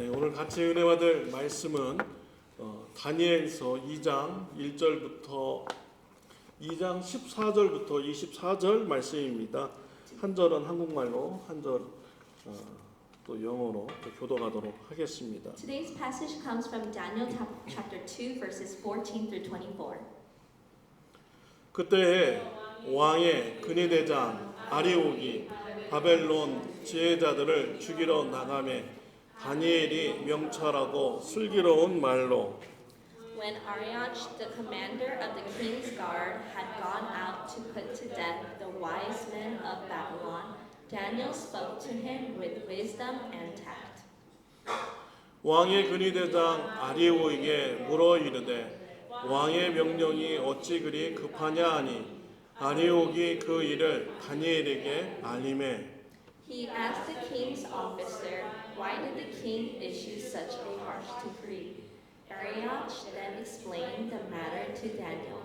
네, 오늘 같이 은혜 받을 말씀은 다니엘서 2장 1절부터 2장 14절부터 24절 말씀입니다. 한 절은 한국말로, 한 절 또 영어로 교독하도록 하겠습니다. Today's passage comes from Daniel chapter 2 verses 14 through 24. 그때에 왕의 근위대장 아리옥이 바벨론 지혜자들을 죽이러 나가매 다니엘이 명철하고 슬기로운 말로 When Arioch, the commander of the king's guard, had gone out to put to death the wise men of Babylon, Daniel spoke to him with wisdom and tact. 왕의 근위대장 아리옥에게 물어 이르되 왕의 명령이 어찌 그리 급하냐 하니 아리옥이 그 일을 다니엘에게 알림해 He asked the king's officer, "Why did the king issue such a harsh decree?" Arioch then explained the matter to Daniel.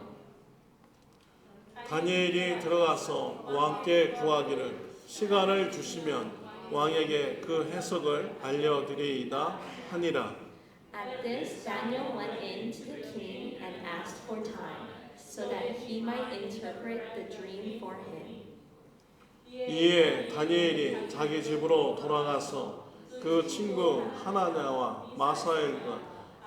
다니엘이 들어가서 왕께 구하기를 시간을 주시면 왕에게 그 해석을 알려드리이다 하니라. At this, Daniel went in to the king and asked for time, so that he might interpret the dream for him. 이에 다니엘이 자기 집으로 돌아가서 그 친구 하나냐와 마사엘과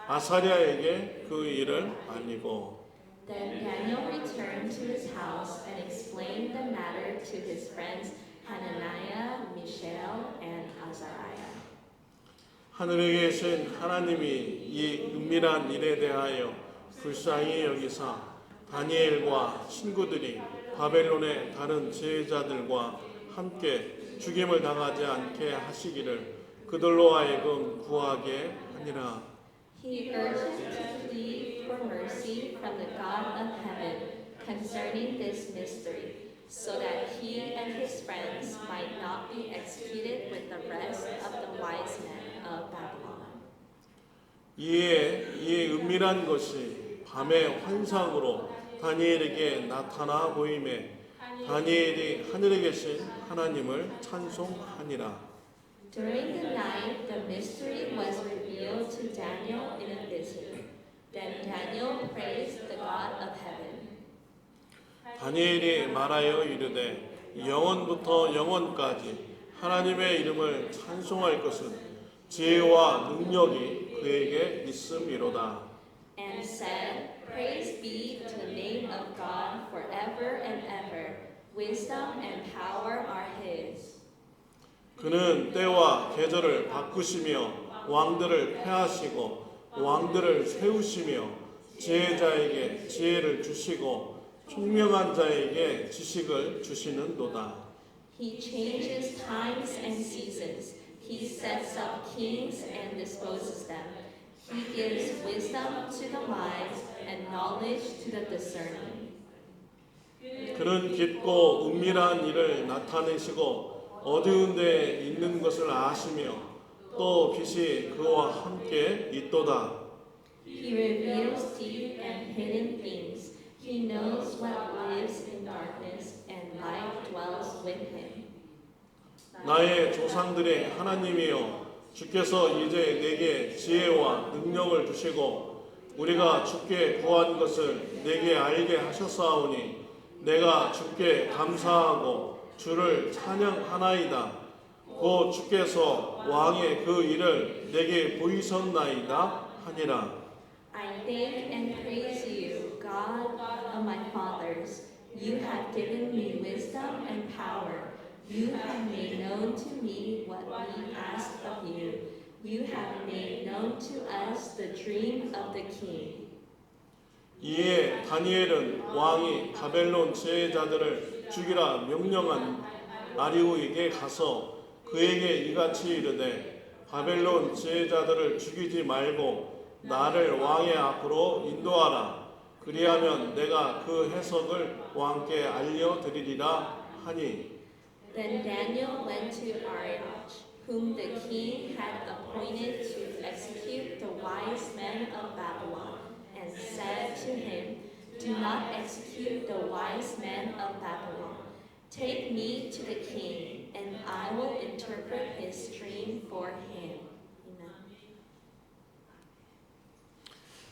아사랴에게 그 일을 알리고 Then Daniel returned to his house and explained the matter to his friends Hananiah, Mishael, and Azariah. 하늘에 계신 하나님이 이 은밀한 일에 대하여 불쌍히 여기사 다니엘과 친구들이 바벨론의 다른 지혜자들과 함께 죽임을 당하지 않게 하시기를 그들로 하여금 구하게 하니라. He urged him to plead for mercy from the God of heaven concerning this mystery, so that he and his friends might not be executed with the rest of the wise men of Babylon. 이에 이 은밀한 것이 밤의 환상으로 다니엘에게 나타나 보임에 다니엘이 하늘에 계신 하나님을 찬송하니라. During the night, the mystery was revealed to Daniel in a vision. Then Daniel praised the God of heaven. 다니엘이 말하여 이르되 영원부터 영원까지 하나님의 이름을 찬송할 것은 지혜와 능력이 그에게 있음이로다. And said, "Praise be to the name of God forever and ever. Wisdom and power are His." 그는 때와 계절을 바꾸시며 왕들을 폐하시고 왕들을 세우시며 지혜자에게 지혜를 주시고 총명한 자에게 지식을 주시는도다. He changes times and seasons. He sets up kings and disposes them. He gives wisdom to the wise and knowledge to the discerning. 그는 깊고 은밀한 일을 나타내시고 어두운 데에 있는 것을 아시며 또 빛이 그와 함께 있도다. He reveals deep and hidden things. He knows what lives in darkness, and light dwells with him. 나의 조상들의 하나님이여 주께서 이제 내게 지혜와 능력을 주시고 우리가 주께 구한 것을 내게 알게 하셨사오니 내가 주께 감사하고 주를 찬양하나이다. 곧 주께서 왕의 그 일을 내게 보이셨나이다 하니라. I thank and praise you, God of my fathers. You have given me wisdom and power. You have made known to me what we asked of you. You have made known to us the dream of the king. 이에 다니엘은 왕이 바벨론 지혜자들을 죽이라 명령한 아리오에게 가서 그에게 이같이 이르되 바벨론 지혜자들을 죽이지 말고 나를 왕의 앞으로 인도하라. 그리하면 내가 그 해석을 왕께 알려드리리라 하니 Then Daniel went to Arioch, whom the king had appointed to execute the wise men of Babylon, and said to him, "Do not execute the wise men of Babylon. Take me to the king, and I will interpret his dream for him." Amen.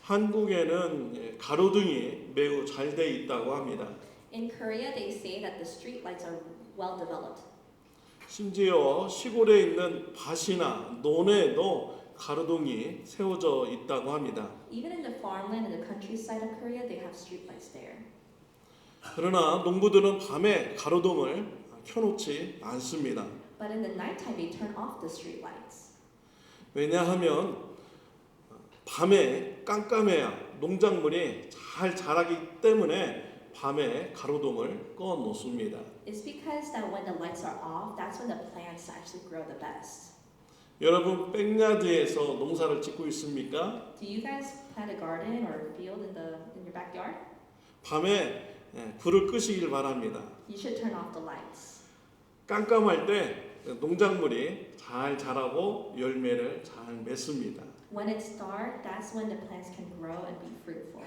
한국에는 가로등이 매우 잘 돼 있다고 합니다. In Korea, they say that the street lights are well developed. 심지어 시골에 있는 밭이나 논에도 가로등이 세워져 있다고 합니다. Even in the farmland and the countryside of Korea, they have street lights there. 그러나 농부들은 밤에 가로등을 켜놓지 않습니다. But in the nighttime, they turn off the street lights. 왜냐하면 밤에 깜깜해야 농작물이 잘 자라기 때문에 밤에 가로등을 꺼 놓습니다. It's because that when the lights are off, that's when the plants actually grow the best. 여러분 백야드에서 농사를 짓고 있습니까? Do you guys plant a garden or a field in your backyard? 밤에 불을 끄시길 바랍니다. You should turn off the lights. 깜깜할 때 농작물이 잘 자라고 열매를 잘 맺습니다. When it's dark, that's when the plants can grow and be fruitful.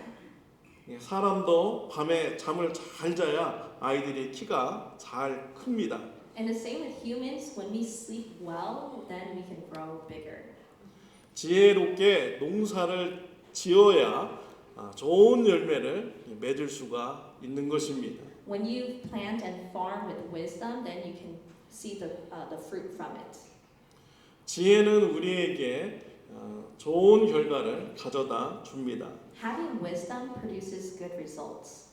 사람도 밤에 잠을 잘 자야 아이들이 키가 잘 큽니다. And the same with humans, when we sleep well, then we can grow bigger. 지혜롭게 농사를 지어야 좋은 열매를 맺을 수가 있는 것입니다. When you plant and farm with wisdom, then you can see the fruit from it. 지혜는 우리에게 좋은 결과를 가져다 줍니다. Having wisdom produces good results.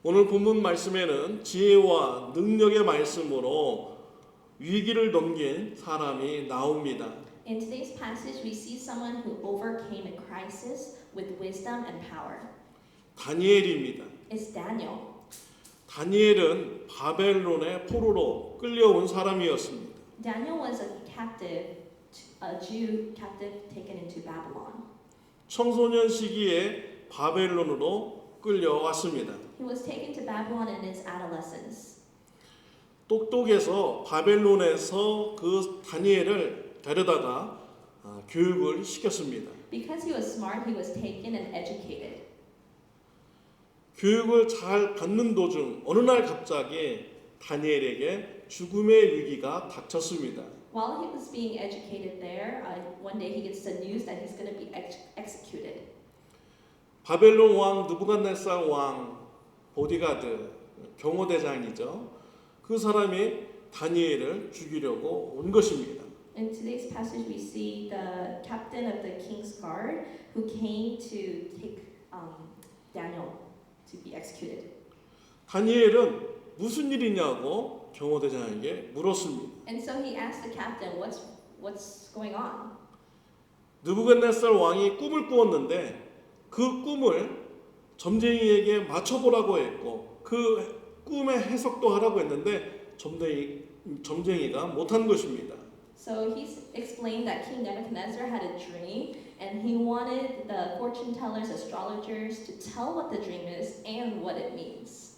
오늘 본문 말씀에는 지혜와 능력의 말씀으로 위기를 넘긴 사람이 나옵니다. In today's passage, we see someone who overcame a crisis with wisdom and power. 다니엘입니다. It's Daniel. 다니엘은 바벨론의 포로로 끌려온 사람이었습니다. Daniel was a Jew captive taken into Babylon. 청소년 시기에 바벨론으로 끌려왔습니다. He was taken to Babylon in his adolescence. 똑똑해서 바벨론에서 그 다니엘을 데려다가 교육을 시켰습니다. Because he was smart, he was taken and educated. 교육을 잘 받는 도중 어느 날 갑자기 다니엘에게 죽음의 위기가 닥쳤습니다. While he was being educated there, one day he gets the news that he's going to be executed. 바벨론 왕 느부갓네살 왕 보디가드 경호대장이죠. 그 사람이 다니엘을 죽이려고 온 것입니다. In today's passage, we see the captain of the king's guard who came to take Daniel to be executed. 다니엘은 무슨 일이냐고 경호대장에게 물었습니다. And so he asked the captain, "What's going on?" 느부갓네살 왕이 꿈을 꾸었는데 그 꿈을 점쟁이에게 맞춰보라고 했고 그 꿈의 해석도 하라고 했는데 점쟁이가 못한 것입니다. So he explained that King Nebuchadnezzar had a dream, and he wanted the fortune tellers, astrologers, to tell what the dream is and what it means.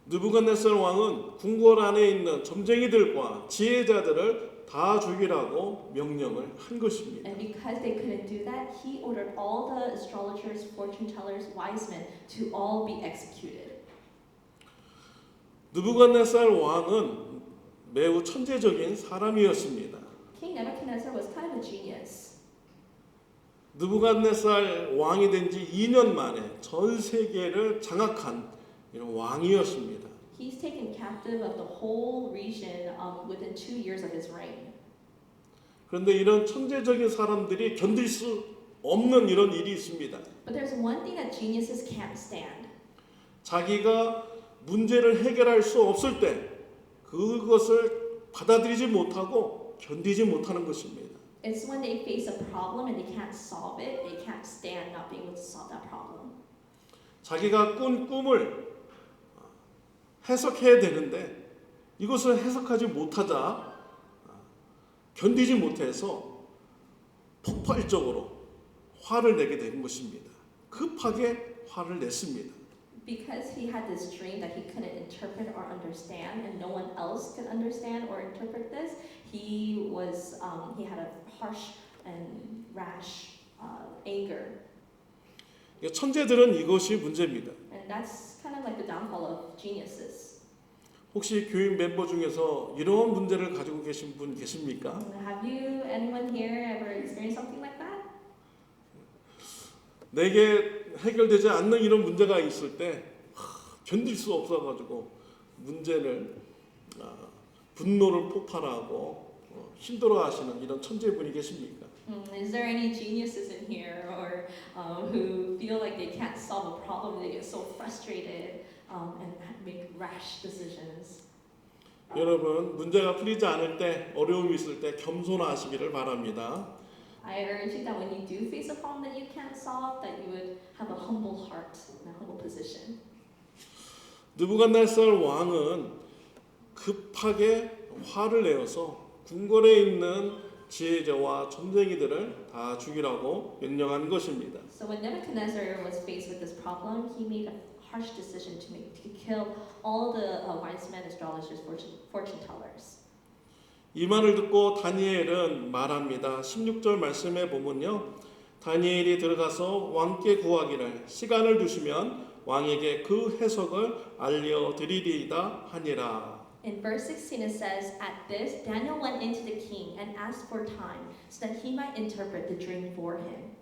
느부갓네살 왕은 궁궐 안에 있는 점쟁이들과 지혜자들을 다 죽이라고 명령을 한 것입니다. And because they couldn't do that, he ordered all the astrologers, fortune tellers, wise men to all be executed. 느부갓네살 왕은 매우 천재적인 사람이었습니다. King Nebuchadnezzar was kind of a genius. 느부갓네살 왕이 된 지 2년 만에 전 세계를 장악한 이런 왕이었습니다. He's taken captive of the whole region within 2 years of his reign. 그런데 이런 천재적인 사람들이 견딜 수 없는 이런 일이 있습니다. But there's one thing that geniuses can't stand. 자기가 문제를 해결할 수 없을 때 그것을 받아들이지 못하고 견디지 못하는 것입니다. It's when they face a problem and they can't solve it, they can't stand not being able to solve that problem. 자기가 꾼 꿈을 해석해야 되는데 이것을 해석하지 못하자 견디지 못해서 폭발적으로 화를 내게 된 것입니다. 급하게 화를 냈습니다. Because he had this dream that he couldn't interpret or understand, and no one else could understand or interpret this, he had a harsh and rash anger. 천재들은 이것이 문제입니다. And that's kind of like the downfall of geniuses. 혹시 교인 멤버 중에서 이런 문제를 가지고 계신 분 계십니까? Have you, anyone here, ever experienced something like that? 내게 해결되지 않는 이런 문제가 있을 때 견딜 수 없어가지고 문제를 분노를 폭발하고 힘들어하시는 이런 천재분이 계십니까? Is there any geniuses in here or who feel like they can't solve a problem, they get so frustrated and make rash decisions? 여러분 문제가 풀리지 않을 때 어려움이 있을 때 겸손하시기를 바랍니다. I urge you that when you do face a problem that you can't solve, that you would have a humble heart and a humble position. 느부갓네살 왕은 급하게 화를 내어서 궁궐에 있는 지혜자와 점쟁이들을 다 죽이라고 명령한 것입니다. So when Nebuchadnezzar was faced with this problem, he made a harsh decision to kill all the wise men, astrologers, fortune tellers. 이 말을 듣고 다니엘은 말합니다. 16절 말씀에 보면요. 다니엘이 들어가서 왕께 구하기를 시간을 주시면 왕에게 그 해석을 알려드리리이다 하니라. In verse 16 it says, At this Daniel went into the king and asked for time so that he might interpret the dream for him.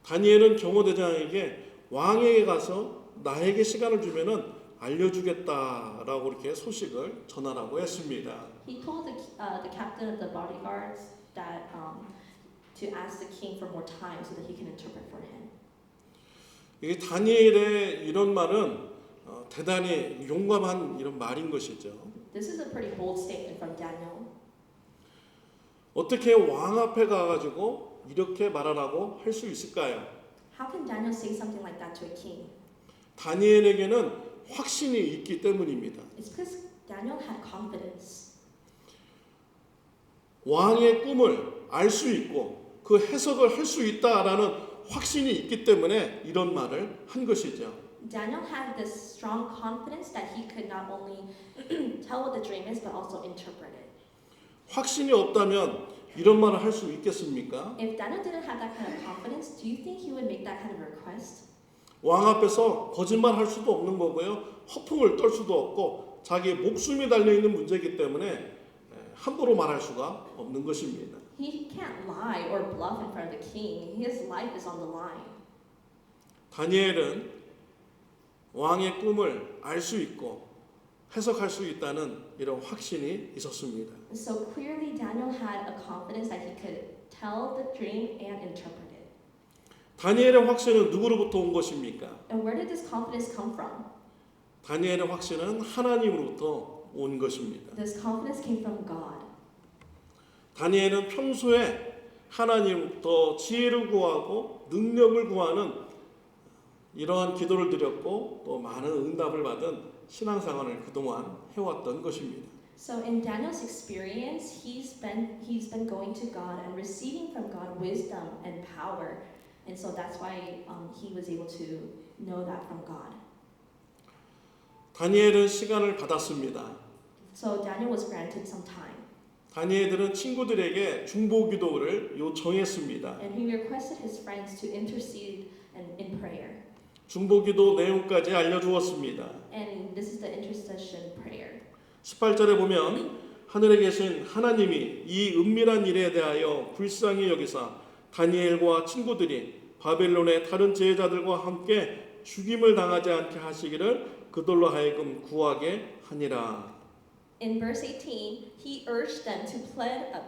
다니엘은 경호대장에게 왕에게 가서 나에게 시간을 주면은 알려주겠다라고 이렇게 소식을 전하라고 했습니다. He told the captain of the bodyguards that to ask the king for more time so that he can interpret for him. 이 다니엘의 이런 말은 대단히 용감한 이런 말인 것이죠. This is a pretty bold statement from Daniel. 어떻게 왕 앞에 가가지고 이렇게 말하라고 할 수 있을까요? How can Daniel say something like that to a king? 다니엘에게는 확신이 있기 때문입니다. It's because Daniel had confidence. 왕의 꿈을 알 수 있고 그 해석을 할 수 있다라는 확신이 있기 때문에 이런 말을 한 것이죠. Daniel had this strong confidence that he could not only tell what the dream is but also interpret it. 확신이 없다면 이런 말을 할 수 있겠습니까? If Daniel didn't have that kind of confidence, do you think he would make that kind of request? 왕 앞에서 거짓말 할 수도 없는 거고요. 허풍을 떨 수도 없고 자기 목숨이 달려있는 문제이기 때문에 함부로 말할 수가 없는 것입니다. He can't lie or bluff in front of the king. His life is on the line. 다니엘은 왕의 꿈을 알 수 있고 해석할 수 있다는 이런 확신이 있었습니다. So clearly Daniel had a confidence that he could tell the dream and interpret it. 다니엘의 확신은 누구로부터 온 것입니까? And where did this confidence come from? 다니엘의 확신은 하나님으로부터 온 것입니다. This confidence came from God. 다니엘은 평소에 하나님부터 지혜를 구하고 능력을 구하는 이러한 기도를 드렸고 또 많은 응답을 받은 신앙생활을 그동안 해왔던 것입니다. So in Daniel's experience, he's been going to God and receiving from God wisdom and power, and so that's why he was able to know that from God. 다니엘은 시간을 받았습니다. So Daniel was granted some time, 다니엘은 친구들에게 중보 기도를 요청했습니다. and he requested his friends to intercede in prayer. 중보 기도 내용까지 알려주었습니다. And this is the intercession prayer. 18절에 보면 하늘에 계신 하나님이 이 은밀한 일에 대하여 불쌍히 여기사 다니엘과 친구들이 바벨론의 다른 제자들과 함께 죽임을 당하지 않게 하시기를 그들로 하여금 구하게 하니라. In verse 18, he urged them to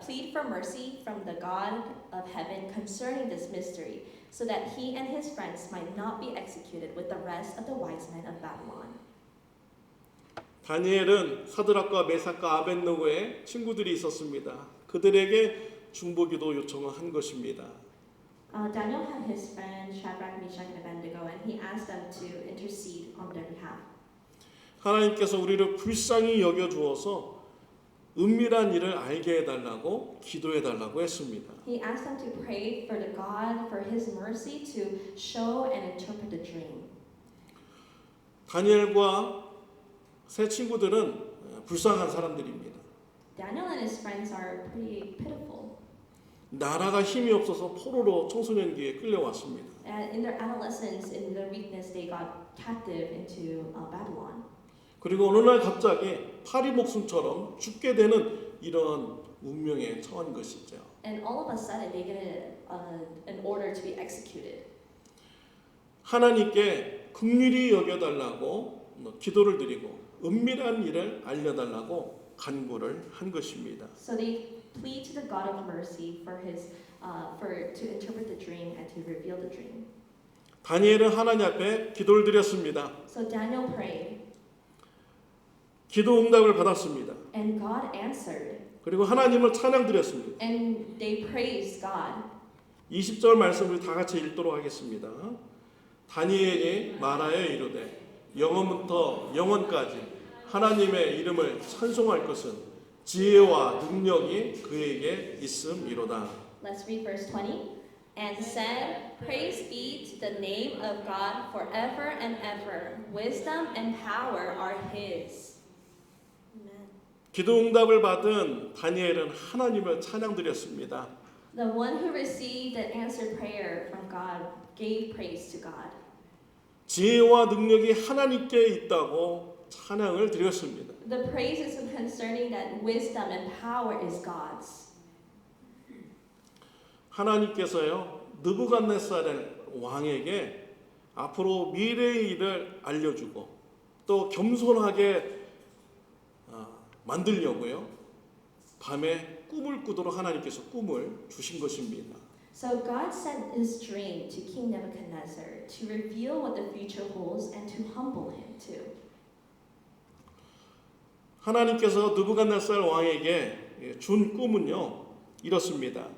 plead for mercy from the God of heaven concerning this mystery, so that he and his friends might not be executed with the rest of the wise men of Babylon. 다니엘은 사드락과 메삭과 아벳느고의 친구들이 있었습니다. 그들에게 중보기도 요청을 한 것입니다. Daniel had his friends Shadrach, Meshach, and Abednego, and he asked them to intercede on their behalf. 하나님께서 우리를 불쌍히 여겨 주어서 은밀한 일을 알게 해달라고 기도해달라고 했습니다. He asked them to pray for the God for His mercy to show and interpret the dream. 다니엘과 세 친구들은 불쌍한 사람들입니다. Daniel and his friends are pretty pitiful. 나라가 힘이 없어서 포로로 청소년기에 끌려왔습니다. And in their adolescence, in their weakness, they got captive into Babylon. 그리고 어느 날 갑자기 파리 목숨처럼 죽게 되는 이런 운명에 처한 것이죠. And all of a sudden, they get an order to be executed. 하나님께 긍휼히 여겨달라고 기도를 드리고 은밀한 일을 알려달라고 간구를 한 것입니다. So they plead to the God of mercy for to interpret the dream and to reveal the dream. 다니엘은 하나님 앞에 기도를 드렸습니다. So Daniel prayed, 기도 응답을 받았습니다. and God answered, 그리고 하나님을 찬양드렸습니다. and they praised God. 20절 말씀을 다 같이 읽도록 하겠습니다. 다니엘이 말하여 이르되 영원부터 영원까지 하나님의 이름을 찬송할 것은 지혜와 능력이 그에게 있음이로다. Let's read verse 20. And said, Praise be to the name of God forever and ever. Wisdom and power are His. Amen. 기도 응답을 받은 다니엘은 하나님을 찬양드렸습니다. The one who received the answered prayer from God gave praise to God. 지혜와 능력이 하나님께 있다고 찬양을 드렸습니다. The praise is concerning that wisdom and power is God's. 하나님께서요 느부갓네살 왕에게 앞으로 미래의 일을 알려주고 또 겸손하게 만들려고요 밤에 꿈을 꾸도록 하나님께서 꿈을 주신 것입니다. So God sent His dream to King Nebuchadnezzar to reveal what the future holds and to humble him too. 하나님께서 느부갓네살 왕에게 준 꿈은요 이렇습니다.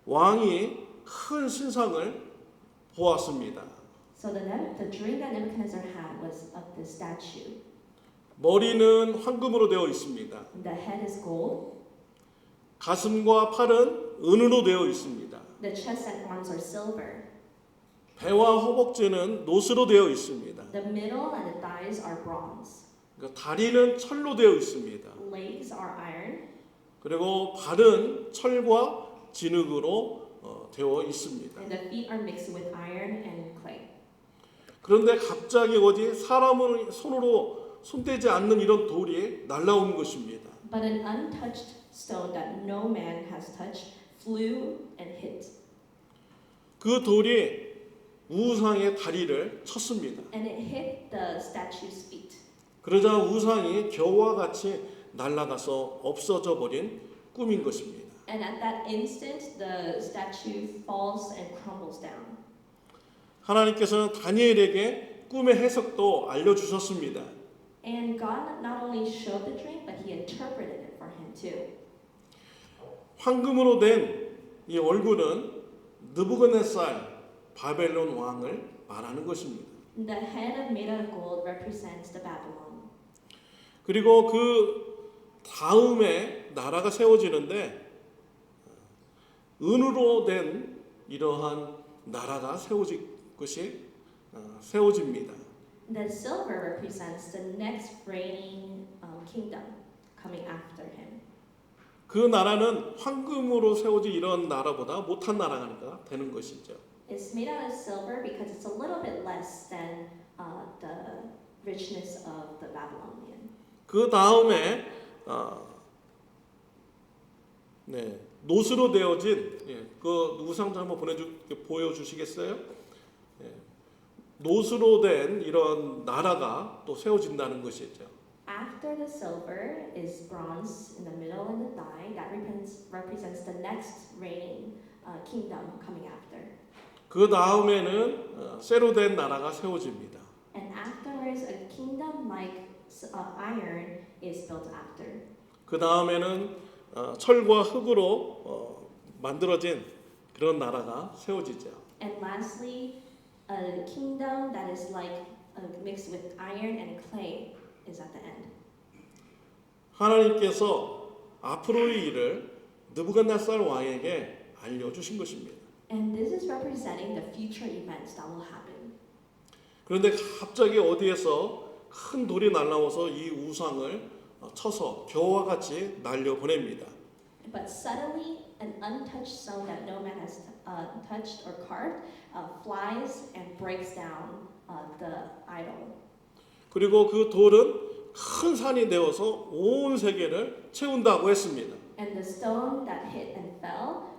왕이 큰 신상을 보았습니다. So the dream that Nebuchadnezzar had was of the statue. 머리는 황금으로 되어 있습니다. The head is gold. 가슴과 팔은 은으로 되어 있습니다. The chest and arms are silver. 배와 허벅지는 노스로 되어 있습니다. The middle and the thighs are bronze. 다리는 철로 되어 있습니다. Legs are iron. 그리고 발은 철과 진흙으로 되어 있습니다. And the feet are mixed with iron and clay. 그런데 갑자기 어디 사람을 손으로 손대지 않는 이런 돌이 날아오는 것입니다. But an untouched stone that no man has touched flew and hit. 그 돌이 우상의 다리를 쳤습니다. And it hit the statue's feet. 그러자 우상이 겨와 같이 날아가서 없어져 버린 꿈인 것입니다. And at that instant, the statue falls and crumbles down. 하나님께서는 다니엘에게 꿈의 해석도 알려주셨습니다. And God not only showed the dream, but He interpreted it for him too. 황금으로 된 이 얼굴은 느부갓네살 바벨론 왕을 말하는 것입니다. The head made out of gold represents the Babylon. 그리고 그 다음에 나라가 세워지는데 은으로 된 이러한 나라가 세워질 것이 세워집니다. The silver represents the next reigning kingdom coming after him. 그 나라는 황금으로 세워진 이런 나라보다 못한 나라가 되는 것이죠. It's made out of silver because it's a little bit less than the richness of the Babylonian. 그 다음에 노스로 되어진 그 우상자 한번 보여주시겠어요? 노스로 된 이런 나라가 또 세워진다는 것이죠. After the silver is bronze in the middle and the thigh. That represents the next reigning kingdom coming after. 그 다음에는 쇠로 된 나라가 세워집니다. And afterwards, a kingdom like iron is built after. 그 다음에는 철과 흙으로 만들어진 그런 나라가 세워지죠. And lastly, a kingdom that is like mixed with iron and clay is at the end. 하나님께서 앞으로의 일을 느부갓네살 왕에게 알려주신 것입니다. And this is representing the future events that will happen. 그런데 갑자기 어디에서 큰 돌이 날라와서 이 우상을 쳐서 겨와 같이 날려 보냅니다. But suddenly, an untouched stone that no man has touched or carved flies and breaks down the idol. 그리고 그 돌은 큰 산이 되어서 온 세계를 채운다고 했습니다. And the stone that hit and fell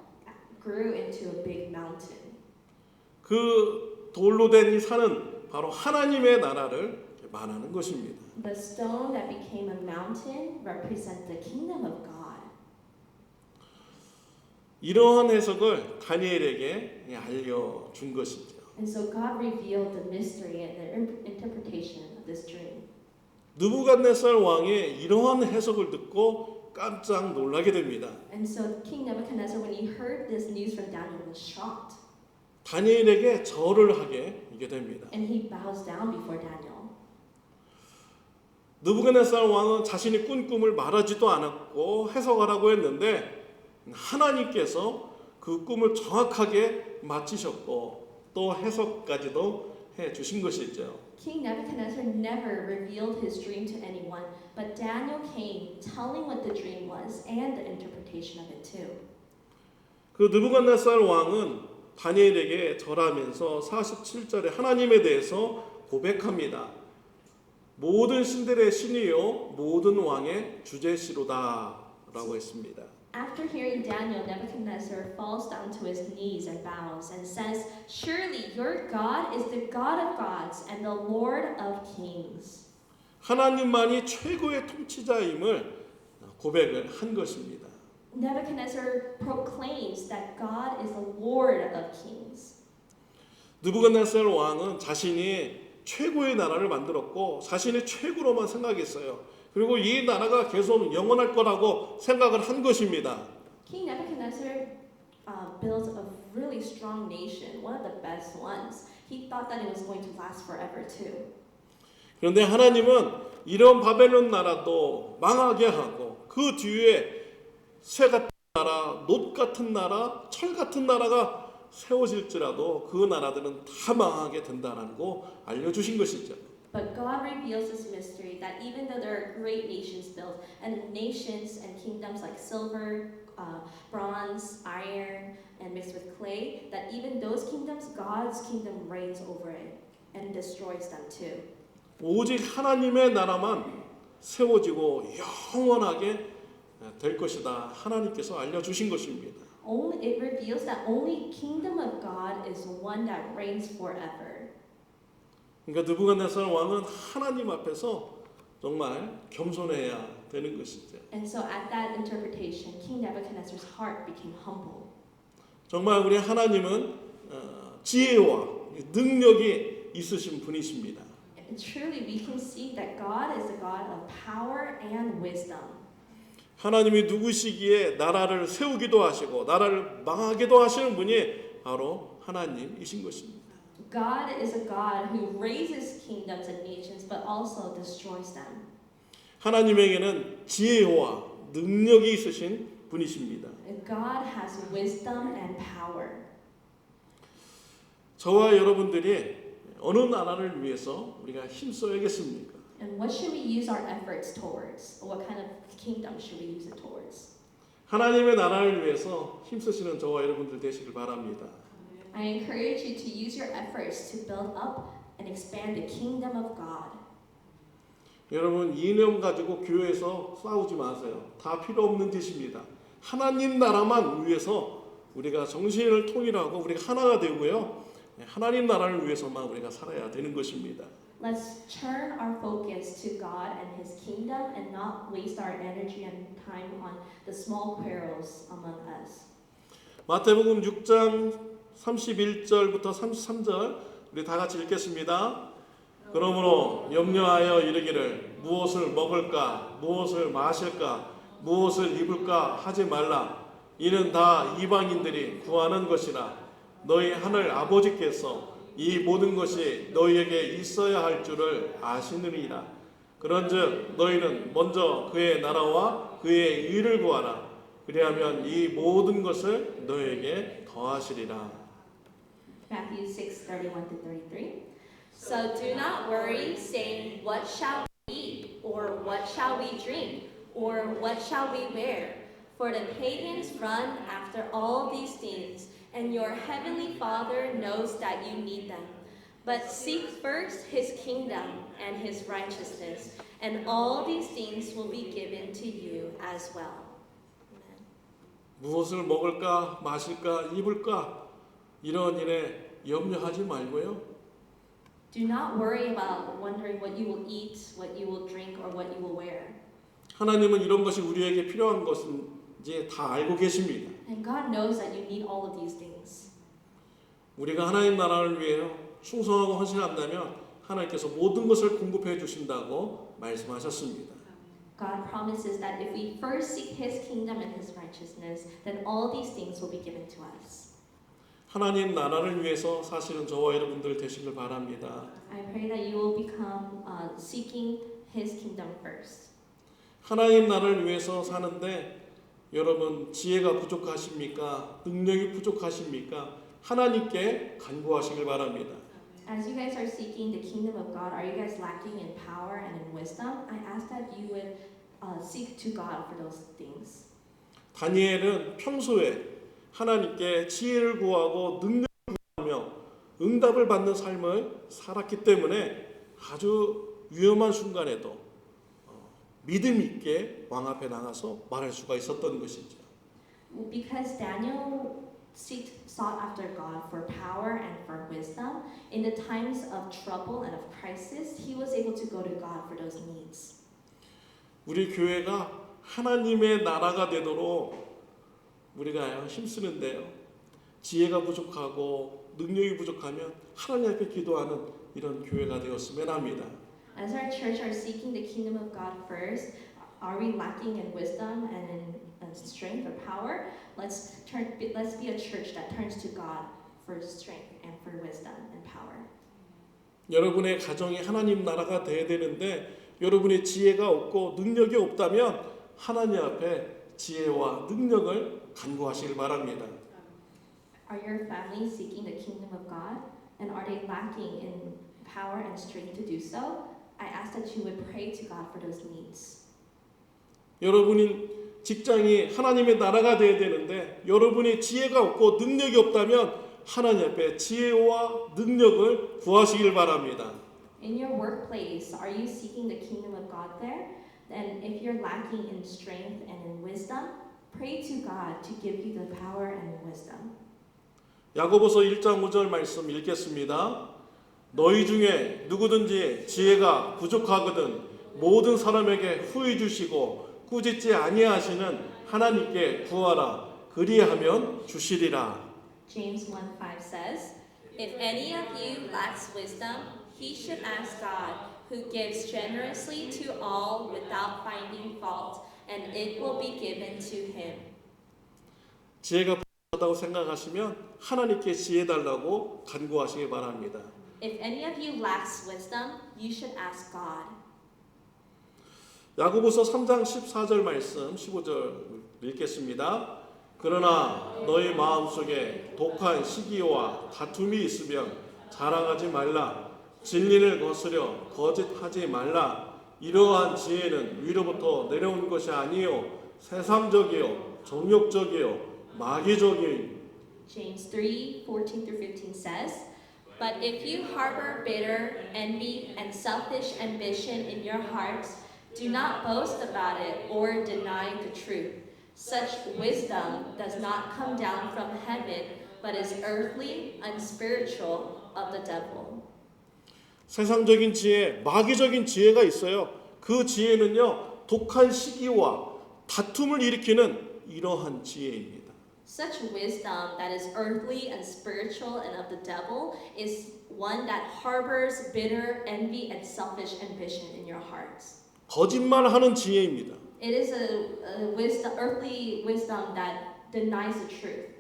grew into a big mountain. 그 돌로 된 이 산은 바로 하나님의 나라를 말하는 것입니다. The stone that became a mountain represents the kingdom of God. 이러한 해석을 다니엘에게 알려준 것이죠. And so God revealed the mystery and the interpretation of this dream. 느부갓네살 왕이 이러한 해석을 듣고 깜짝 놀라게 됩니다. And so King Nebuchadnezzar, when he heard this news from Daniel, was shocked. 다니엘에게 절을 하게 됩니다. And he bows down before Daniel. 느부갓네살 왕은 자신이 꾼 꿈을 말하지도 않았고 해석하라고 했는데 하나님께서 그 꿈을 정확하게 맞히셨고 또 해석까지도 해 주신 것이죠. King Nebuchadnezzar never revealed his dream to anyone, but Daniel came telling what the dream was and the interpretation of it too. 그 느부갓네살 왕은 다니엘에게 절하면서 47절에 하나님에 대해서 고백합니다. 모든 신들의 신이요 모든 왕의 주제시로다 라고 했습니다. After hearing Daniel, Nebuchadnezzar falls down to his knees and bows and says, "Surely your God is the God of gods and the Lord of kings." 하나님만이 최고의 통치자임을 고백을 한 것입니다. Nebuchadnezzar proclaims that God is the Lord of kings. 느부갓네살 왕은 자신이 최고의 나라를 만들었고 자신이 최고로만 생각했어요. 그리고 이 나라가 계속 영원할 거라고 생각을 한 것입니다. King Nebuchadnezzar built a really strong nation, one of the best ones. He thought that it was going to last forever too. 그런데 하나님은 이런 바벨론 나라도 망하게 하고 그 뒤에 새 같은 나라, 놋 같은 나라, 철 같은 나라가 세워질지라도 그 나라들은 다 망하게 된다라고 알려주신 것이죠. But God reveals this mystery that even though there are great nations built, and nations and kingdoms like silver, bronze, iron, and mixed with clay, that even those kingdoms, God's kingdom reigns over it and destroys them too. 오직 하나님의 나라만 세워지고 영원하게 될 것이다. 하나님께서 알려주신 것입니다. It reveals that only kingdom of God is one that reigns forever. 그러니까 느부갓네살 왕은 하나님 앞에서 정말 겸손해야 되는 것이죠. And so at that interpretation, King Nebuchadnezzar's heart became humble. 정말 우리 하나님은 지혜와 능력이 있으신 분이십니다. And truly we can see that God is a God of power and wisdom. 하나님이 누구시기에 나라를 세우기도 하시고 나라를 망하기도 하시는 분이 바로 하나님이신 것입니다. God is a God who raises kingdoms and nations but also destroys them. 하나님에게는 지혜와 능력이 있으신 분이십니다. God has wisdom and power. 저와 여러분들이 어느 나라를 위해서 우리가 힘써야겠습니까? And what should we use our efforts towards? What kind of kingdom should we use it towards? 하나님의 나라를 위해서 힘쓰시는 저와 여러분들 되시길 바랍니다. I encourage you to use your efforts to build up and expand the kingdom of God. 여러분 이념 가지고 교회에서 싸우지 마세요. 다 필요 없는 짓입니다. 하나님 나라만 위해서 우리가 정신을 통일하고 우리가 하나가 되고요. 하나님 나라를 위해서만 우리가 살아야 되는 것입니다. Let's turn our focus to God and His kingdom and not waste our energy and time on the small quarrels among us. 마태복음 6장 31절부터 33절 우리 다 같이 읽겠습니다. 그러므로 염려하여 이르기를 무엇을 먹을까 무엇을 마실까 무엇을 입을까 하지 말라. 이는 다 이방인들이 구하는 것이라. 너희 하늘 아버지께서 이 모든 것이 너희에게 있어야 할 줄을 아시느니라. 그런즉 너희는 먼저 그의 나라와 그의 의를 구하라. 그리하면 이 모든 것을 너희에게 더하시리라. Matthew 6:31-33. So do not worry, saying, "What shall we eat? Or what shall we drink? Or what shall we wear? For the pagans run after all these things, and your heavenly Father knows that you need them. But seek first His kingdom and His righteousness, and all these things will be given to you as well." Amen. 무엇을 먹을까 마실까 입을까 이런 일에 염려하지 말고요. Do not worry about wondering what you will eat, what you will drink, or what you will wear. 하나님은 이런 것이 우리에게 필요한 것은 이제 다 알고 계십니다. And God knows that you need all of these things. 우리가 하나님 나라를 위해 충성하고 헌신한다면 하나님께서 모든 것을 공급해 주신다고 말씀하셨습니다. God promises that if we first seek His kingdom and His righteousness, then all these things will be given to us. 하나님 나라를 위해서 사시는 저와 여러분들 되시길 바랍니다. I pray that you will become seeking His kingdom first. 하나님 나라를 위해서 사는데 여러분 지혜가 부족하십니까? 능력이 부족하십니까? 하나님께 간구하시길 바랍니다. As you guys are seeking the kingdom of God, are you guys lacking in power and in wisdom? I ask that you would seek to God for those things. 다니엘은 평소에 하나님께 지혜를 구하고 능력을 구하며 응답을 받는 삶을 살았기 때문에 아주 위험한 순간에도 믿음 있게 왕 앞에 나가서 말할 수가 있었던 것이죠. Because Daniel sought after God for power and for wisdom, in the times of trouble and of crisis, he was able to go to God for those needs. 우리 교회가 하나님의 나라가 되도록 우리가 힘쓰는데요. 지혜가 부족하고 능력이 부족하면 하나님 앞에 기도하는 이런 교회가 되었으면 합니다. As our church are seeking the kingdom of God first, are we lacking in wisdom and in strength or power? Let's be a church that turns to God for strength and for wisdom and power. 여러분의 가정이 하나님 나라가 돼야 되는데 여러분의 지혜가 없고 능력이 없다면 하나님 앞에 지혜와 능력을 간구하시길 바랍니다. Are your families seeking the kingdom of God, and are they lacking in power and strength to do so? I ask that you would pray to God for those needs. 여러분이 직장이 하나님의 나라가 돼야 되는데 여러분이 지혜가 없고 능력이 없다면 하나님 앞에 지혜와 능력을 구하시길 바랍니다. In your workplace, are you seeking the kingdom of God there? Then if you're lacking in strength and in wisdom, pray to God to give you the power and wisdom. 야고보서 1장 5절 말씀 읽겠습니다. 너희 중에 누구든지 지혜가 부족하거든 모든 사람에게 후히 주시고 꾸짖지 아니하시는 하나님께 구하라. 그리하면 주시리라. James 1:5 says, If any of you lacks wisdom, he should ask God, who gives generously to all without finding fault, and it will be given to him. 지혜가 부족하다고 생각하시면 하나님께 지혜 달라고 간구하시기 바랍니다. If any of you lacks wisdom, you should ask God. 야고보서 3장 14절 말씀 15절 읽겠습니다. 그러나 너희 마음속에 독한 시기와 다툼이 있으면 자랑하지 말라. 진리를 거스려 거짓하지 말라. 이러한 지혜는 위로부터 내려온 것이 아니요 세상적이요 정욕적이요 마귀적이요. James 3:14-15 says, But if you harbor bitter envy and selfish ambition in your hearts, do not boast about it or deny the truth. Such wisdom does not come down from heaven, but is earthly, unspiritual, of the devil. 세상적인 지혜, 마귀적인 지혜가 있어요. 그 지혜는요, 독한 시기와 다툼을 일으키는 이러한 지혜입니다. Such wisdom that is earthly and spiritual and of the devil is one that harbors bitter envy and selfish ambition in your hearts. 거짓말하는 지혜입니다. It is a wisdom, earthly wisdom that denies the truth.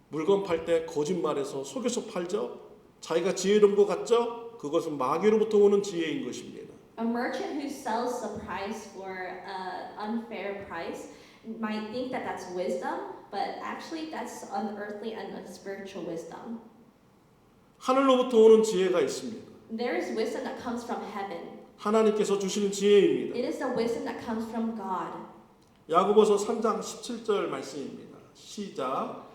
물건 팔 때 거짓말해서 속여서 팔죠. 자기가 지혜로운 것 같죠? 그것은 마귀로부터 오는 지혜인 것입니다. A merchant who sells the price for an unfair price might think that that's wisdom, but actually that's unearthly and unspiritual wisdom. 하늘로부터 오는 지혜가 있습니다. There is wisdom that comes from heaven. 하나님께서 주시는 지혜입니다. It is the wisdom that comes from God. 야고보서 3장 17절 말씀입니다. 시작.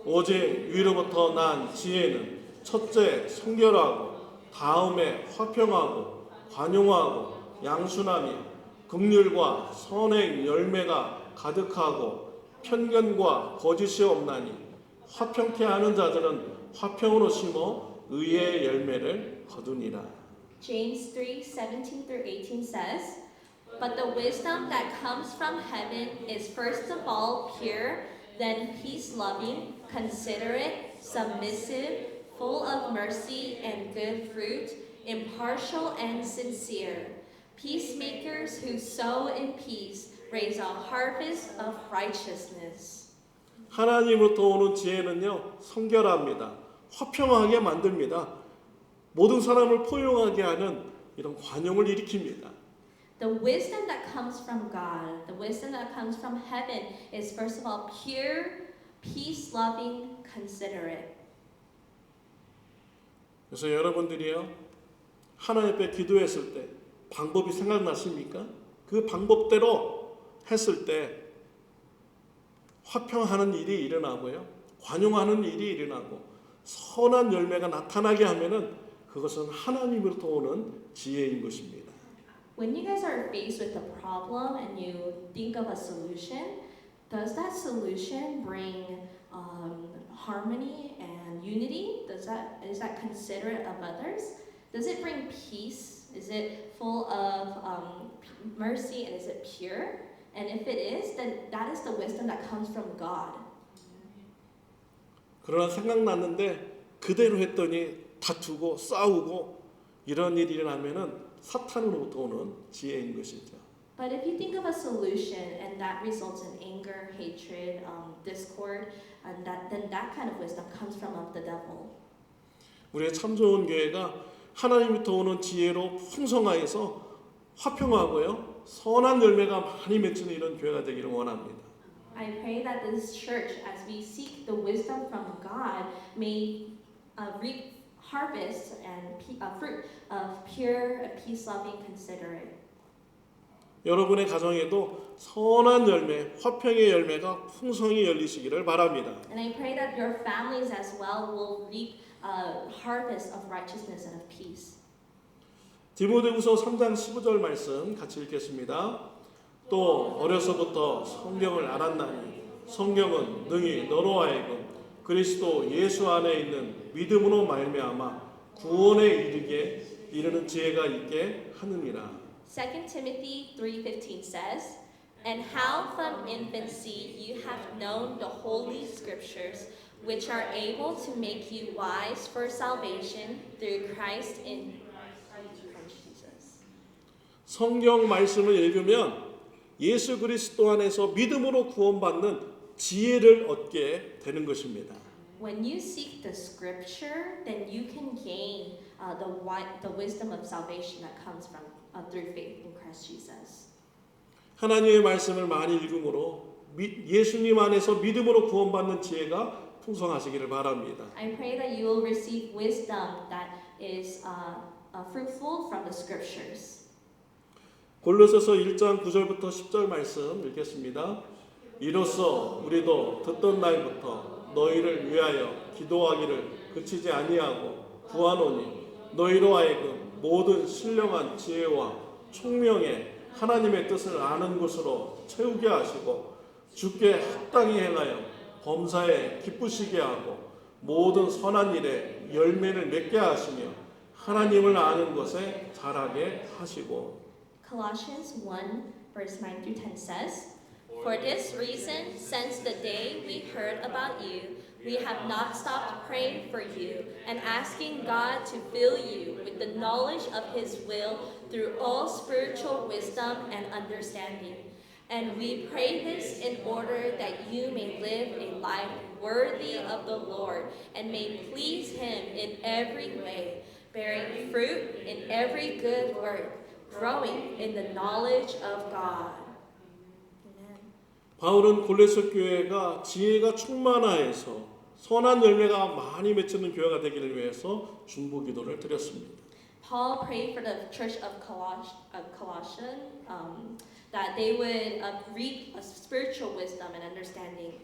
오직 위로부터 난 지혜는 첫째 성결하고 다음에 화평하고 관용하고 양순하며 긍휼과 선행 열매가 가득하고 편견과 거짓이 없나니 화평케 하는 자들은 화평으로 심어 의의 열매를 거두니라. James 3:17 through 18 says, "But the wisdom that comes from heaven is first of all pure, then peace-loving, considerate, submissive, full of mercy and good fruit, impartial and sincere. Peacemakers who sow in peace raise a harvest of righteousness." 하나님으로부터 오는 지혜는요, 성결합니다. 화평하게 만듭니다. 모든 사람을 포용하게 하는 이런 관용을 일으킵니다. The wisdom that comes from God, the wisdom that comes from heaven is first of all pure, peace-loving, considerate. 그래서 여러분들이요, 하나님 앞에 기도했을 때 방법이 생각나십니까? 그 방법대로 했을 때 화평하는 일이 일어나고요, 관용하는 일이 일어나고 선한 열매가 나타나게 하면은 그것은 하나님으로부터 오는 지혜인 것입니다. When you guys are faced with a problem and you think of a solution, does that solution bring harmony and unity? Is that considerate of others? Does it bring peace? Is it full of mercy and is it pure? And if it is, then that is the wisdom that comes from God. 그러나 생각났는데 그대로 했더니 다투고 싸우고 이런 일이 일어나면은 사탄으로부터 오는 지혜인 것이죠. But if you think of a solution and that results in anger, hatred, discord, and then that kind of wisdom comes from of the devil. 우리의 참 좋은 교회가 하나님부터 오는 지혜로 풍성하여서 화평하고요, 선한 열매가 많이 맺히는 이런 교회가 되기를 원합니다. I pray that this church, as we seek the wisdom from God, may reap harvest and fruit of pure, peace-loving, considerate. 여러분의 가정에도 선한 열매, 화평의 열매가 풍성히 열리시기를 바랍니다. And I pray that your families as well will reap a harvest of righteousness and of peace. 디모데후서 3장 15절 말씀 같이 읽겠습니다. 또 어려서부터 성경을 알았나니 성경은 능히 너로 하여금 그리스도 예수 안에 있는 믿음으로 말미암아 구원에 이르는 지혜가 있게 하느니라. 2 Timothy 3:15 says, "And how from infancy you have known the holy scriptures, which are able to make you wise for salvation through Christ Jesus." 성경 말씀을 읽으면 예수 그리스도 안에서 믿음으로 구원받는 지혜를 얻게 되는 것입니다. When you seek the scripture, then you can gain the wisdom of salvation that comes from through faith in Christ Jesus. 하나님의 말씀을 많이 읽음으로 예수님 안에서 믿음으로 구원받는 지혜가 풍성하시기를 바랍니다. I pray that you will receive wisdom that is fruitful from the scriptures. 골로새서 1장 9절부터 10절 말씀 읽겠습니다. 이로써 우리도 듣던 날부터 너희를 위하여 기도하기를 그치지 아니하고 구하노니 너희로 하여금 모든 신령한 지혜와 총명에 하나님의 뜻을 아는 것으로 채우게 하시고 주께 합당히 행하여 범사에 기쁘시게 하고 모든 선한 일에 열매를 맺게 하시며 하나님을 아는 것에 자라게 하시고. Colossians 1 verse 9 through 10 says, "For this reason, since the day we heard about you, we have not stopped praying for you and asking God to fill you with the knowledge of His will through all spiritual wisdom and understanding. And we pray this in order that you may live a life worthy of the Lord and may please Him in every way, bearing fruit in every good work, growing in the knowledge of God." Amen. 바울은 골로새 교회가 지혜가 충만하여서 선한 열매가 많이 맺히는 교회가 되기를 위해서 중보 기도를 드렸습니다. Paul prayed for the church of Colossians that they would reap a spiritual wisdom and understanding.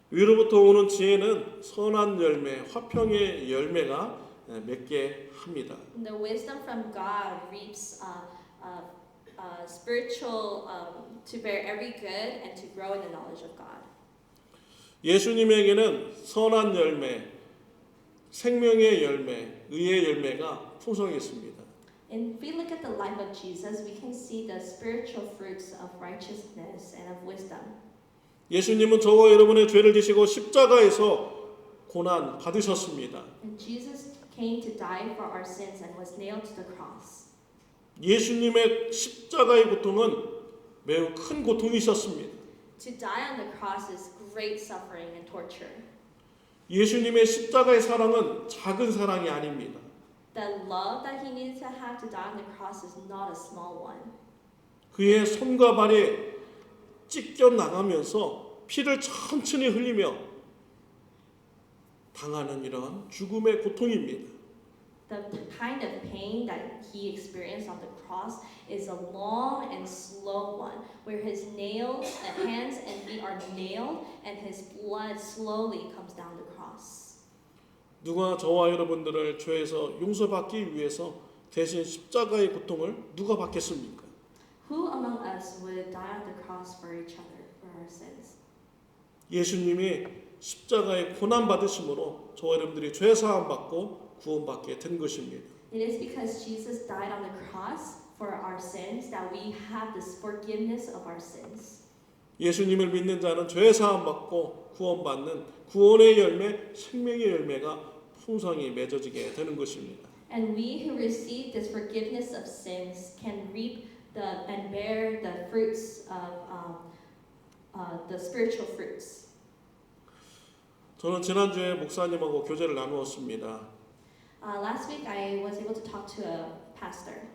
위로부터 오는 지혜는 선한 열매, 화평의 열매가 맺게 합니다. The wisdom from God reaps spiritual to bear every good and to grow in the knowledge of God. 예수님에게는 선한 열매, 생명의 열매, 의의 열매가 풍성했습니다. And if we look at the life of Jesus, we can see the spiritual fruits of righteousness and of wisdom. 예수님은 저와 여러분의 죄를 지시고 십자가에서 고난 받으셨습니다. And Jesus came to die for our sins and was nailed to the cross. 예수님의 십자가의 고통은 매우 큰 고통이셨습니다. To die on the cross is great suffering and torture. 예수님의 십자가의 사랑은 작은 사랑이 아닙니다. The love that he needed to have to die on the cross is not a small one. 그의 손과 발에 찢겨 나가면서 피를 천천히 흘리며 당하는 이런 죽음의 고통입니다. The kind of pain that he experienced on the cross is a long and slow one, where his hands and feet are nailed, and his blood slowly comes down the cross. 누가 저와 여러분들을 죄에서 용서받기 위해서 대신 십자가의 고통을 누가 받겠습니까? Who among us would die on the cross for each other, for our sins? 예수님이 십자가의 고난 받으심으로 저와 여러분들이 죄 사함 받고 구원받게 된 것입니다. It is because Jesus died on the cross for our sins that we have this forgiveness of our sins. 예수님을 믿는 자는 죄 사함 받고 구원받는 구원의 열매, 생명의 열매가 풍성히 맺어지게 되는 것입니다. And we who receive this forgiveness of sins can reap and bear the fruits of the spiritual fruits. 저는 지난주에 목사님하고 교제를 나누었습니다. Last week I was able to talk to a pastor,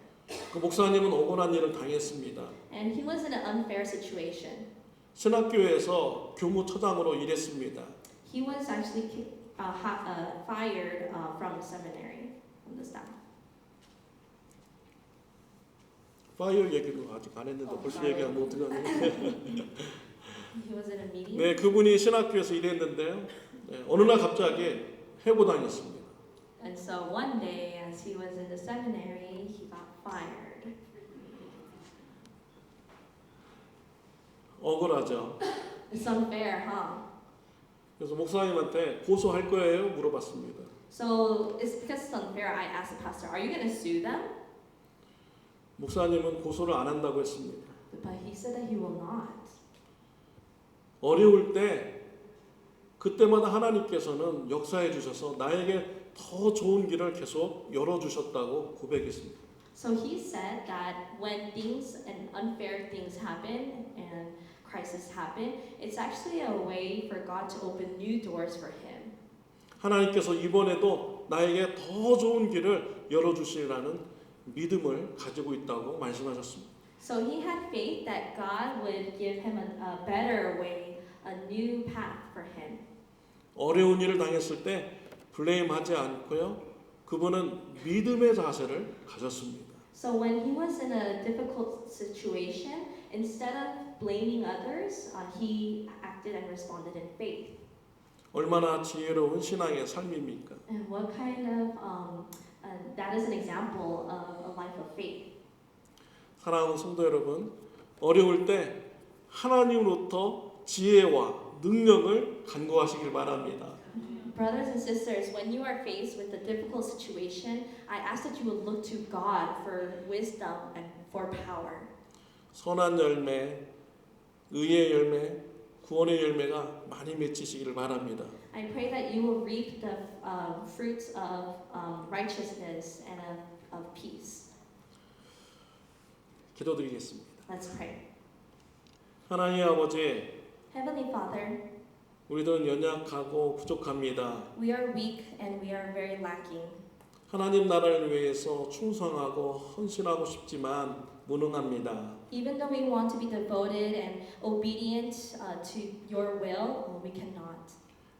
그 목사님은 억울한 일을 당했습니다. and he was in an unfair situation. 신학교에서 교무처장으로 일했습니다. He was actually fired from the seminary, from the staff. 파이어 얘기도 아직 안 했는데 벌써 sorry. 얘기하면 어떡하니? He was in a meeting. 네, 그분이 신학교에서 일했는데요. 네, 어느 날 갑자기 해고당했습니다. And so one day, as he was in the seminary, he got fired. 억울하죠. It's unfair, huh? 그래서 목사님한테 고소할 거예요? 물어봤습니다. So it's because it's unfair. I asked the pastor, "Are you going to sue them?" 목사님은 고소를 안 한다고 했습니다. But he said that he will not. 어려울 때 그때마다 하나님께서는 역사해 주셔서 나에게 더 좋은 길을 계속 열어주셨다고 고백했습니다. So he said that when things and unfair things happen and crises happen, it's actually a way for God to open new doors for him. 하나님께서 이번에도 나에게 더 좋은 길을 열어주시라는 믿음을 가지고 있다고 말씀하셨습니다. So he had faith that God would give him a better way, a new path for him. 어려운 일을 당했을 때 블레임하지 않고요. 그분은 믿음의 자세를 가졌습니다. So when he was in a difficult situation, instead of blaming others, he acted and responded in faith. 얼마나 지혜로운 신앙의 삶입니까? And what kind of that is an example of a life of faith. 사랑하는 성도 여러분, 어려울 때 하나님으로부터 지혜와 능력을 간구하시길 바랍니다. Brothers and sisters, when you are faced with a difficult situation, I ask that you will look to God for wisdom and for power. 선한 열매, 의의 열매, 구원의 열매가 많이 맺히시기를 바랍니다. I pray that you will reap the fruits of righteousness and of peace. 기도드리겠습니다. Let's pray. 하나님 아버지, Heavenly Father, 우리들은 연약하고 부족합니다. we are weak and we are very lacking. 하나님 나라를 위해서 충성하고 헌신하고 싶지만 무능합니다. Even though we want to be devoted and obedient to your will, we cannot.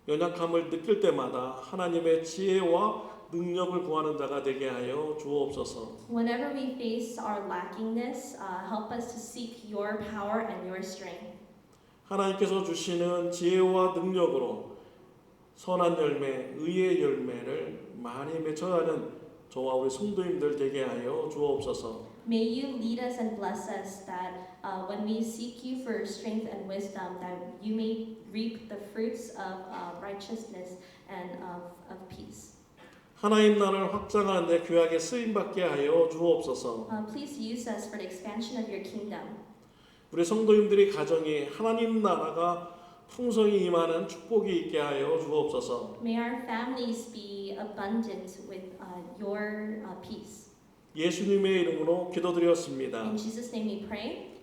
연약함을 느낄 때마다 하나님의 지혜와 능력을 구하는 자가 되게 하여 주옵소서. Whenever we face our lackingness, help us to seek your power and your strength. 하나님께서 주시는 지혜와 능력으로 선한 열매, 의의 열매를 많이 맺어가는 저와 우리 성도님들 되게 하여 주옵소서. May you lead us and bless us that when we seek you for strength and wisdom, that you may reap the fruits of righteousness and of peace. 하나님 나라를 확장하는 데 귀하게 쓰임받게 하여 주옵소서. Please use us for the expansion of your kingdom. 우리 성도님들이 가정이 하나님 나라가 풍성히 임하는 축복이 있게 하여 주옵소서. May our families be abundant with your peace. 예수님의 이름으로 기도드렸습니다. In Jesus' name we pray.